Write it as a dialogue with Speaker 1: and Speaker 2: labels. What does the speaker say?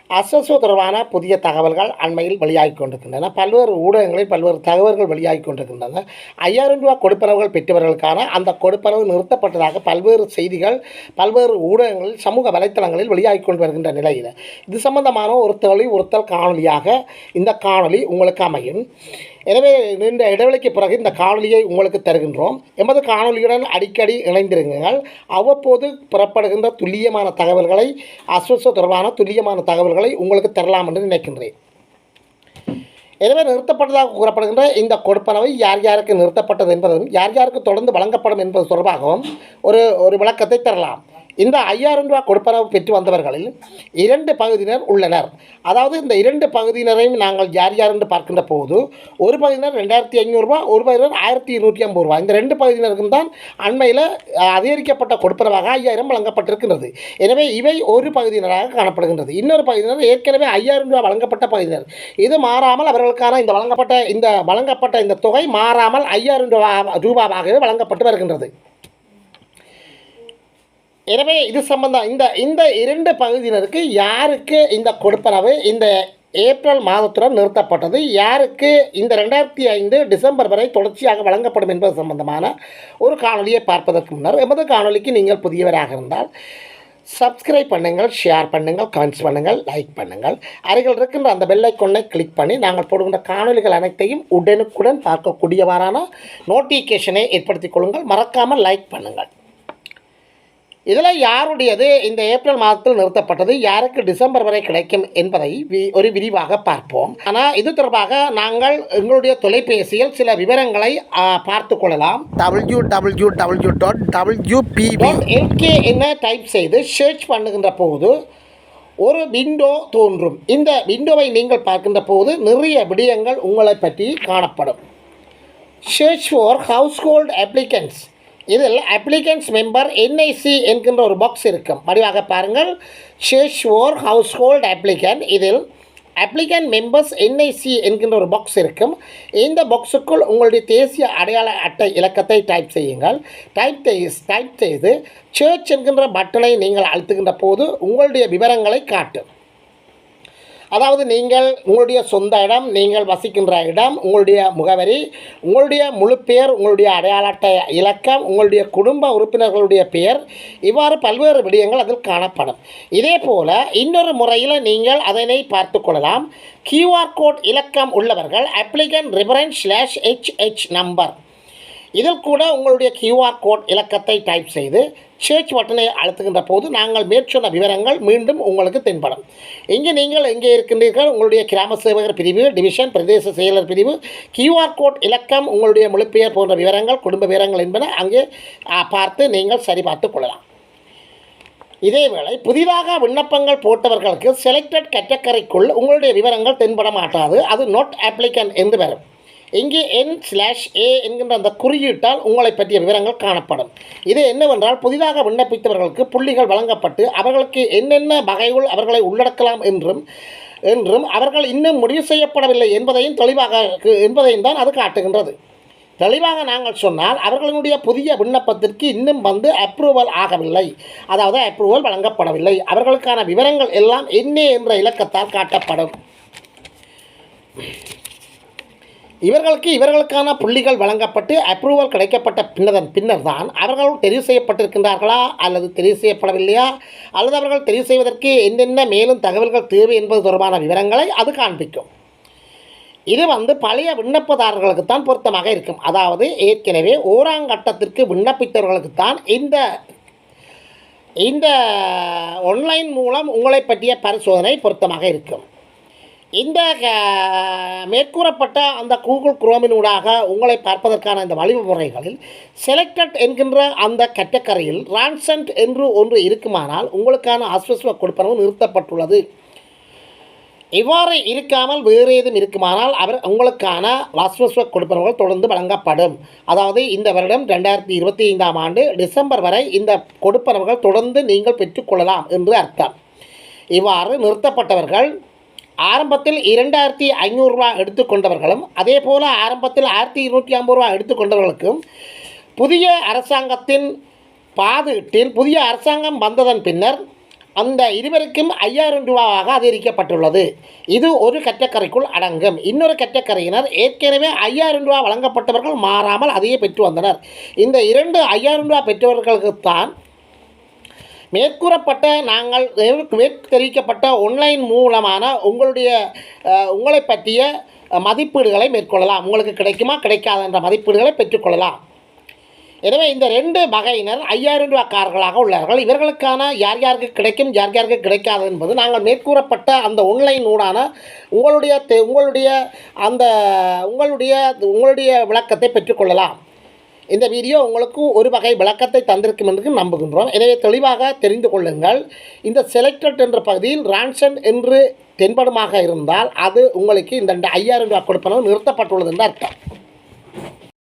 Speaker 1: அஸ்வஸ்வ தொடர்பான புதிய தகவல்கள் அண்மையில் வெளியாகிக் கொண்டிருக்கின்றன. பல்வேறு ஊடகங்களில் பல்வேறு தகவல்கள் வெளியாகிக் கொண்டிருக்கின்றன. 5000 ரூபா கொடுப்பனவுகள் பெற்றவர்களுக்கான அந்த கொடுப்பனவு நிறுத்தப்பட்டதாக பல்வேறு செய்திகள் பல்வேறு ஊடகங்களில் சமூக வலைத்தளங்களில் வெளியாகிக் கொண்டு வருகின்ற நிலையில் இது சம்பந்தமான ஒரு தெளிவுறுத்தல் காணொலியாக இந்த காணொலி உங்களுக்கு அமையும். எனவே நீண்ட இடைவெளிக்கு பிறகு இந்த காணொலியை உங்களுக்கு தருகின்றோம். எமது காணொலியுடன் அடிக்கடி இணைந்திருங்கள். அவ்வப்போது புறப்படுகின்ற துல்லியமான தகவல்களை அஸ்வஸ்வ தொடர்பான துல்லியமான தகவல்களை உங்களுக்கு தரலாம் என்று நினைக்கின்றேன். எனவே நிறுத்தப்பட்டதாக கூறப்படுகின்ற இந்த கொடுப்பனவை யார் யாருக்கு நிறுத்தப்பட்டது என்பதும் யார் யாருக்கு தொடர்ந்து வழங்கப்படும் என்பது தொடர்பாகவும் ஒரு விளக்கத்தை தரலாம். இந்த 5000 ரூபா கொடுப்பனவு பெற்று வந்தவர்களில் 2 பகுதியினர் உள்ளனர். அதாவது இந்த 2 பகுதியினரையும் நாங்கள் யார் யார் என்று பார்க்கின்ற போது ஒரு பகுதியினர் 2500 ரூபா, ஒரு பகுதியினர் 1250 ரூபா. இந்த 2 பகுதியினருக்கும் தான் அண்மையில் அதிகரிக்கப்பட்ட கொடுப்பனவாக 5000 வழங்கப்பட்டிருக்கின்றது. எனவே இவை ஒரு பகுதியினராக காணப்படுகின்றது. இன்னொரு பகுதியினர் ஏற்கனவே 5000 ரூபா வழங்கப்பட்ட பகுதியினர். இது மாறாமல் அவர்களுக்கான இந்த வழங்கப்பட்ட இந்த தொகை மாறாமல் 5000 ரூபாவாகவே வழங்கப்பட்டு வருகின்றது. எனவே இது சம்பந்தம் இந்த 2 பகுதியினருக்கு யாருக்கு இந்த கொடுப்பனவு இந்த ஏப்ரல் மாதத்துடன் நிறுத்தப்பட்டது, யாருக்கு இந்த 2005 டிசம்பர் வரை தொடர்ச்சியாக வழங்கப்படும் என்பது சம்பந்தமான ஒரு காணொலியை பார்ப்பதற்கு முன்னர் எமது காணொலிக்கு நீங்கள் புதியவராக இருந்தால் சப்ஸ்கிரைப் பண்ணுங்கள், ஷேர் பண்ணுங்கள், கமெண்ட்ஸ் பண்ணுங்கள், லைக் பண்ணுங்கள். அருகில் இருக்கின்ற அந்த பெல் ஐகானை கிளிக் பண்ணி நாங்கள் போடுகின்ற காணொலிகள் அனைத்தையும் உடனுக்குடன் பார்க்கக்கூடியவாறான நோட்டிஃபிகேஷனை ஏற்படுத்திக் கொள்ளுங்கள். மறக்காமல் லைக் பண்ணுங்கள். இதில் யாருடையது இந்த ஏப்ரல் மாதத்தில் நிறுத்தப்பட்டது, யாருக்கு டிசம்பர் வரை கிடைக்கும் என்பதை ஒரு விரிவாக பார்ப்போம். ஆனால் இது தொடர்பாக நாங்கள் எங்களுடைய தொலைபேசியில் சில விவரங்களை பார்த்து கொள்ளலாம். www.wpb.lk என டைப் செய்து சர்ச் பண்ணுகின்ற போது ஒரு விண்டோ தோன்றும். இந்த விண்டோவை நீங்கள் பார்க்கின்ற போது நிறைய விடயங்கள் உங்களை பற்றி காணப்படும். Search for household applicants. இதில் அப்ளிகன்ஸ் மெம்பர் என்ஐசி என்கின்ற ஒரு பாக்ஸ் இருக்கும். வடிவாக பாருங்கள். Search for household applicant. இதில் அப்ளிகன் மெம்பர்ஸ் என்ஐசி என்கின்ற ஒரு பாக்ஸ் இருக்கும். இந்த பாக்ஸுக்குள் உங்களுடைய தேசிய அடையாள அட்டை இலக்கத்தை டைப் செய்யுங்கள். டைப் செய்து சர்ச் என்கின்ற பட்டனை நீங்கள் அழுத்துகின்ற போது உங்களுடைய விவரங்களை காட்டும். அதாவது நீங்கள் உங்களுடைய சொந்த இடம், நீங்கள் வசிக்கின்ற இடம், உங்களுடைய முகவரி, உங்களுடைய முழு பெயர், உங்களுடைய அடையாள அட்டை இலக்கம், உங்களுடைய குடும்ப உறுப்பினர்களுடைய பெயர், இவ்வாறு பல்வேறு விடயங்கள் அதில் காணப்படும். இதே போல் இன்னொரு முறையில் நீங்கள் அதனை பார்த்து கொள்ளலாம். QR கோட் இலக்கம் உள்ளவர்கள் அப்ளிகன் ரெஃபரன்ஸ்/HH நம்பர். இதில் கூட உங்களுடைய QR கோட் இலக்கத்தை டைப் செய்து சர்ச் பட்டனை அழுத்துகின்ற போது நாங்கள் மேற்சொன்ன விவரங்கள் மீண்டும் உங்களுக்கு தென்படும். இங்கே நீங்கள் எங்கே இருக்கின்றீர்கள், உங்களுடைய கிராம சேவகர் பிரிவு, டிவிஷன், பிரதேச செயலர் பிரிவு, QR கோட் இலக்கம், உங்களுடைய மொழிபெயர் போன்ற விவரங்கள், குடும்ப விவரங்கள் என்பன அங்கே பார்த்து நீங்கள் சரிபார்த்து கொள்ளலாம். இதேவேளை புதிதாக விண்ணப்பங்கள் போட்டவர்களுக்கு செலக்டட் கேட்டகரிக்குள் உங்களுடைய விவரங்கள் தென்பட மாட்டாது. அது நாட் அப்ளிகன் என்று வரும். இங்கே N/A என்கின்ற அந்த குறியீட்டால் உங்களை பற்றிய விவரங்கள் காணப்படும். இது என்னவென்றால் புதிதாக விண்ணப்பித்தவர்களுக்கு புள்ளிகள் வழங்கப்பட்டு அவர்களுக்கு என்னென்ன வகைகள் அவர்களை உள்ளடக்கலாம் என்றும் அவர்கள் இன்னும் முடிவு செய்யப்படவில்லை என்பதையும் தான் அது காட்டுகின்றது. தெளிவாக நாங்கள் சொன்னால் அவர்களுடைய புதிய விண்ணப்பத்திற்கு இன்னும் அப்ரூவல் ஆகவில்லை, அதாவது அப்ரூவல் வழங்கப்படவில்லை. அவர்களுக்கான விவரங்கள் எல்லாம் என்ன என்ற இலக்கத்தால் காட்டப்படும். இவர்களுக்கான புள்ளிகள் வழங்கப்பட்டு அப்ரூவல் கிடைக்கப்பட்ட பின்னர் தான் அவர்கள் தெரிவு செய்யப்பட்டிருக்கின்றார்களா அல்லது தெரிவு செய்யப்படவில்லையா, அல்லது அவர்கள் தெரிவு செய்வதற்கு என்னென்ன மேலும் தகவல்கள் தேவை என்பது தொடர்பான விவரங்களை அது காண்பிக்கும். இது பழைய விண்ணப்பதாரர்களுக்குத்தான் பொருத்தமாக இருக்கும். அதாவது ஏற்கனவே ஓராங்கட்டத்திற்கு விண்ணப்பித்தவர்களுக்குத்தான் இந்த ஆன்லைன் மூலம் உங்களை பற்றிய பரிசோதனை பொருத்தமாக இருக்கும். இந்த மேற்கூறப்பட்ட அந்த கூகுள் குரோமினூடாக உங்களை பார்ப்பதற்கான இந்த வழிமுறைகளில் செலக்டட் என்கின்ற அந்த கேட்டகரியில் ரான்சன்ட் என்று ஒன்று இருக்குமானால் உங்களுக்கான அஸ்வஸ்வ கொடுப்பனவு நிறுத்தப்பட்டுள்ளது. இவ்வாறு இருக்காமல் வேறு ஏதும் இருக்குமானால் உங்களுக்கான அஸ்வஸ்வ கொடுப்பனவுகள் தொடர்ந்து வழங்கப்படும். அதாவது இந்த வருடம் 2025ஆம் ஆண்டு டிசம்பர் வரை இந்த கொடுப்பனவுகள் தொடர்ந்து நீங்கள் பெற்றுக்கொள்ளலாம் என்று அர்த்தம். இவ்வாறு நிறுத்தப்பட்டவர்கள் ஆரம்பத்தில் 2500 ரூபா எடுத்துக்கொண்டவர்களும் அதே போல் ஆரம்பத்தில் 1250 ரூபா எடுத்துக்கொண்டவர்களுக்கும் புதிய அரசாங்கத்தின் புதிய அரசாங்கம் வந்ததன் பின்னர் அந்த இருவருக்கும் 5000 ரூபாவாக அதிகரிக்கப்பட்டுள்ளது. இது ஒரு கட்டக்கரைக்குள் அடங்கும். இன்னொரு கட்டக்கரையினர் ஏற்கனவே 5000 ரூபா வழங்கப்பட்டவர்கள் மாறாமல் அதையே பெற்று வந்தனர். இந்த 5000 ரூபா பெற்றவர்களுக்குத்தான் மேற்கூறப்பட்ட நாங்கள் தெரிவிக்கப்பட்ட ஆன்லைன் மூலமான உங்களை பற்றிய மதிப்பீடுகளை மேற்கொள்ளலாம். உங்களுக்கு கிடைக்குமா கிடைக்காத என்ற மதிப்பீடுகளை பெற்றுக்கொள்ளலாம். எனவே இந்த 2 வகையினர் 5000 ரூபாக்காரர்களாக உள்ளார்கள். இவர்களுக்கான யார் யாருக்கு கிடைக்கும் யார் யாருக்கு கிடைக்காது என்பது நாங்கள் மேற்கூறப்பட்ட அந்த ஆன்லைன் ஊடான உங்களுடைய விளக்கத்தை பெற்றுக்கொள்ளலாம். இந்த வீடியோ உங்களுக்கு ஒரு வகை விளக்கத்தை தந்திருக்கும் என்று நம்புகின்றோம். எனவே தெளிவாக தெரிந்து கொள்ளுங்கள். இந்த செலக்டட் என்ற பகுதியில் ரான்சன் என்று தென்படுமாக இருந்தால் அது உங்களுக்கு இந்த 5000 ரூபா கொடுப்பனவு நிறுத்தப்பட்டுள்ளது என்று அர்த்தம்.